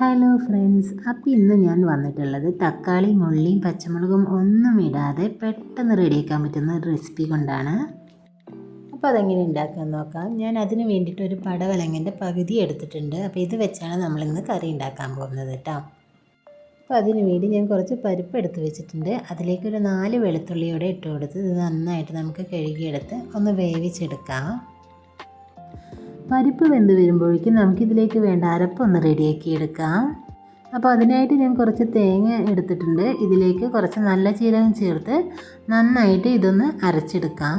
Hello friends, അപ്പോൾ ഇന്ന് ഞാൻ വന്നിട്ടുള്ളത് തക്കാളിയും ഉള്ളിയും പച്ചമുളകും ഒന്നും ഇടാതെ പെട്ടെന്ന് റെഡിയാക്കാൻ പറ്റുന്ന ഒരു റെസിപ്പി കൊണ്ടാണ്. അപ്പോൾ അതെങ്ങനെ ഉണ്ടാക്കാൻ നോക്കാം. ഞാൻ അതിന് വേണ്ടിയിട്ട് ഒരു പടവലങ്ങൻ്റെ പകുതി എടുത്തിട്ടുണ്ട്. അപ്പോൾ ഇത് വെച്ചാണ് നമ്മളിന്ന് കറി ഉണ്ടാക്കാൻ പോകുന്നത് കേട്ടോ. അപ്പോൾ അതിന് വേണ്ടി ഞാൻ കുറച്ച് പരിപ്പ് എടുത്ത് വെച്ചിട്ടുണ്ട്. അതിലേക്കൊരു 4 വെളുത്തുള്ളിയോടെ ഇട്ട് കൊടുത്ത് ഇത് നന്നായിട്ട് നമുക്ക് കഴുകിയെടുത്ത് ഒന്ന് വേവിച്ചെടുക്കാം. പരിപ്പ് വെന്ത് വരുമ്പോഴേക്കും നമുക്കിതിലേക്ക് വേണ്ട അരപ്പൊന്ന് റെഡിയാക്കി എടുക്കാം. അപ്പോൾ അതിനായിട്ട് ഞാൻ കുറച്ച് തേങ്ങ എടുത്തിട്ടുണ്ട്. ഇതിലേക്ക് കുറച്ച് നല്ല ജീരകം ചേർത്ത് നന്നായിട്ട് ഇതൊന്ന് അരച്ചെടുക്കാം.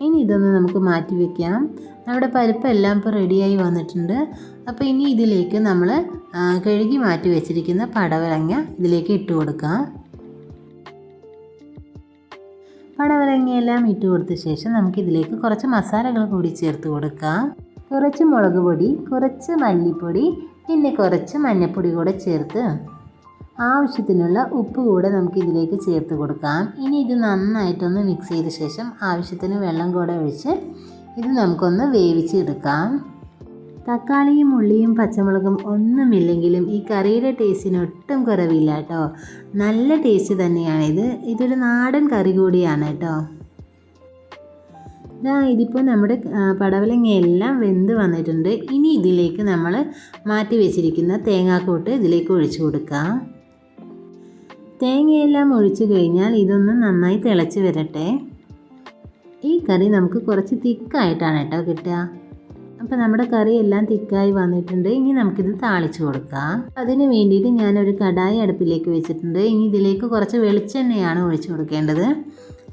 ഇനി ഇതൊന്ന് നമുക്ക് മാറ്റി വയ്ക്കാം. നമ്മുടെ പരിപ്പെല്ലാം ഇപ്പോൾ റെഡിയായി വന്നിട്ടുണ്ട്. അപ്പോൾ ഇനി ഇതിലേക്ക് നമ്മൾ കഴുകി മാറ്റി വെച്ചിരിക്കുന്ന പടവലങ്ങ ഇതിലേക്ക് ഇട്ട് കൊടുക്കാം. പടവലങ്ങയെല്ലാം ഇട്ട് കൊടുത്ത ശേഷം നമുക്കിതിലേക്ക് കുറച്ച് മസാലകൾ കൂടി ചേർത്ത് കൊടുക്കാം. കുറച്ച് മുളക് പൊടി, കുറച്ച് മല്ലിപ്പൊടി, പിന്നെ കുറച്ച് മഞ്ഞൾപ്പൊടി കൂടെ ചേർത്ത് ആവശ്യത്തിനുള്ള ഉപ്പ് കൂടെ നമുക്കിതിലേക്ക് ചേർത്ത് കൊടുക്കാം. ഇനി ഇത് നന്നായിട്ടൊന്ന് മിക്സ് ചെയ്ത ശേഷം ആവശ്യത്തിന് വെള്ളം കൂടെ ഒഴിച്ച് ഇത് നമുക്കൊന്ന് വേവിച്ചെടുക്കാം. തക്കാളിയും ഉള്ളിയും പച്ചമുളകും ഒന്നുമില്ലെങ്കിലും ഈ കറിയുടെ ടേസ്റ്റിന് ഒട്ടും കുറവില്ല കേട്ടോ. നല്ല ടേസ്റ്റ് തന്നെയാണിത്. ഇതൊരു നാടൻ കറി കൂടിയാണ് കേട്ടോ. ഇതിപ്പോൾ നമ്മുടെ പടവലങ്ങയെല്ലാം വെന്ത് വന്നിട്ടുണ്ട്. ഇനി ഇതിലേക്ക് നമ്മൾ മാറ്റി വെച്ചിരിക്കുന്ന തേങ്ങാക്കൂട്ട് ഇതിലേക്ക് ഒഴിച്ചു കൊടുക്കാം. തേങ്ങയെല്ലാം ഒഴിച്ചു കഴിഞ്ഞാൽ ഇതൊന്ന് നന്നായി തിളച്ച് വരട്ടെ. ഈ കറി നമുക്ക് കുറച്ച് തിക്കായിട്ടാണ് കേട്ടോ കിട്ടുക. അപ്പോൾ നമ്മുടെ കറി എല്ലാം തിക്കായി വന്നിട്ടുണ്ട്. ഇനി നമുക്കിത് താളിച്ച് കൊടുക്കാം. അതിന് വേണ്ടിയിട്ട് ഞാനൊരു കടായി അടുപ്പിലേക്ക് വെച്ചിട്ടുണ്ട്. ഇനി ഇതിലേക്ക് കുറച്ച് വെളിച്ചെണ്ണയാണ് ഒഴിച്ചു കൊടുക്കേണ്ടത്.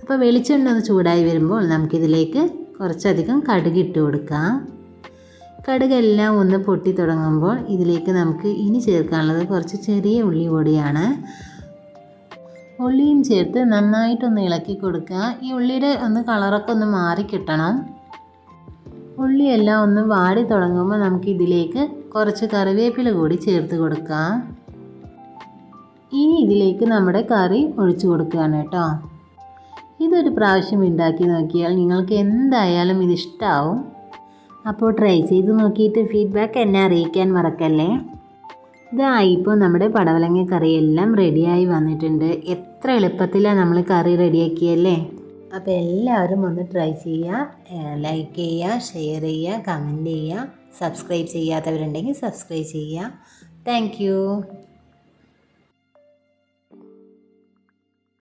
അപ്പോൾ വെളിച്ചെണ്ണ ഒന്ന് ചൂടായി വരുമ്പോൾ നമുക്കിതിലേക്ക് കുറച്ചധികം കടുക് ഇട്ട് കൊടുക്കാം. കടുകെല്ലാം ഒന്ന് പൊട്ടി തുടങ്ങുമ്പോൾ ഇതിലേക്ക് നമുക്ക് ഇനി ചേർക്കാനുള്ളത് കുറച്ച് ചെറിയ ഉള്ളി പൊടിയാണ്. ഉള്ളിയും ചേർത്ത് നന്നായിട്ടൊന്ന് ഇളക്കി കൊടുക്കുക. ഈ ഉള്ളിയുടെ കളറൊക്കെ ഒന്ന് മാറി കിട്ടണം. ഉള്ളിയെല്ലാം ഒന്ന് വാടി തുടങ്ങുമ്പോൾ നമുക്കിതിലേക്ക് കുറച്ച് കറിവേപ്പില കൂടി ചേർത്ത് കൊടുക്കാം. ഇനി ഇതിലേക്ക് നമ്മുടെ കറി ഒഴിച്ചു കൊടുക്കുകയാണ് കേട്ടോ. ഇതൊരു പ്രാവശ്യം ഉണ്ടാക്കി നോക്കിയാൽ നിങ്ങൾക്ക് എന്തായാലും ഇതിഷ്ടാവും. അപ്പോൾ ട്രൈ ചെയ്ത് നോക്കിയിട്ട് ഫീഡ്ബാക്ക് എന്നെ അറിയിക്കാൻ മറക്കല്ലേ. ഇപ്പോൾ നമ്മുടെ പടവലങ്ങ കറിയെല്ലാം റെഡിയായി വന്നിട്ടുണ്ട്. എത്ര എളുപ്പത്തിലാണ് നമ്മൾ കറി റെഡിയാക്കിയല്ലേ. അപ്പോൾ എല്ലാവരും ഒന്ന് ട്രൈ ചെയ്യുക. ലൈക്ക് ചെയ്യുക, ഷെയർ ചെയ്യുക, കമൻറ്റ് ചെയ്യുക. സബ്സ്ക്രൈബ് ചെയ്യാത്തവരുണ്ടെങ്കിൽ സബ്സ്ക്രൈബ് ചെയ്യുക. താങ്ക്